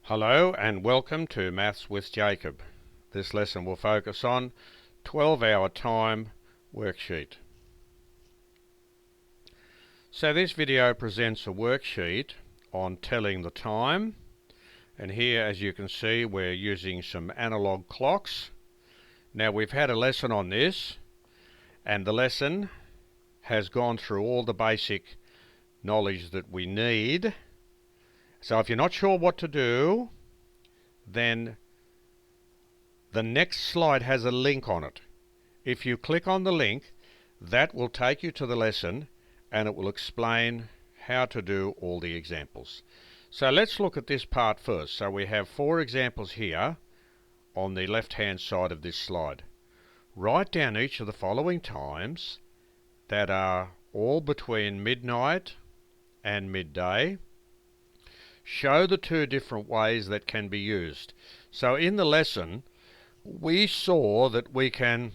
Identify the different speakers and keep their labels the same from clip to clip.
Speaker 1: Hello and welcome to Maths with Jacob. This lesson will focus on 12-hour time worksheet. So this video presents a worksheet on telling the time, and here, as you can see, we're using some analog clocks. Now we've had a lesson on this, and the lesson has gone through all the basic knowledge that we need. So if you're not sure what to do, then the next slide has a link on it. If you click on the link, that will take you to the lesson and it will explain how to do all the examples. So let's look at this part first. So we have 4 examples here on the left hand side of this slide. Write down each of the following times that are all between midnight and midday. Show the 2 different ways that can be used. So in the lesson, we saw that we can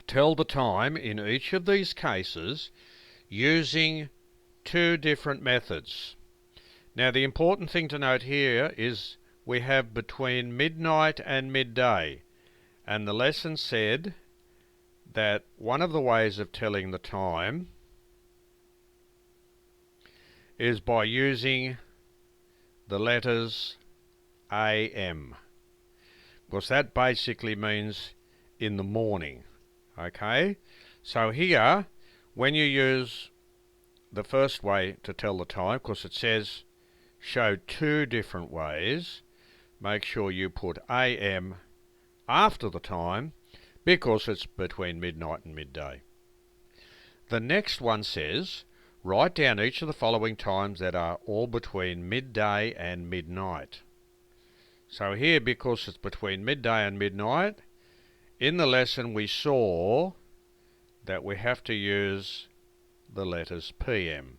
Speaker 1: tell the time in each of these cases using 2 different methods. Now the important thing to note here is we have between midnight and midday, and the lesson said that one of the ways of telling the time is by using the letters AM, because that basically means in the morning. Okay, so here when you use the first way to tell the time, because it says show 2 different ways, make sure you put AM after the time because it's between midnight and midday. The next one says write down each of the following times that are all between midday and midnight. So here, because it's between midday and midnight, in the lesson we saw that we have to use the letters PM.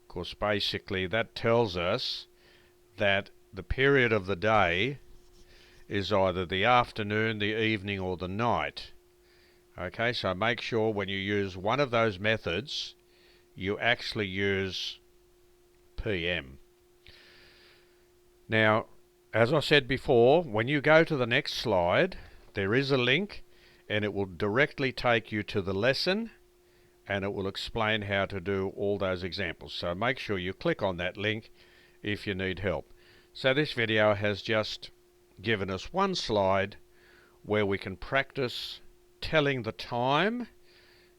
Speaker 1: Of course, basically that tells us that the period of the day is either the afternoon, the evening, or the night. Okay, so make sure when you use one of those methods, you actually use PM. Now, as I said before, when you go to the next slide, there is a link and it will directly take you to the lesson and it will explain how to do all those examples. So make sure you click on that link if you need help. So this video has just given us one slide where we can practice telling the time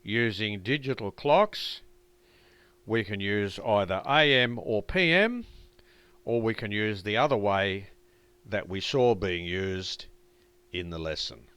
Speaker 1: using digital clocks. We can use either AM or PM, or we can use the other way that we saw being used in the lesson.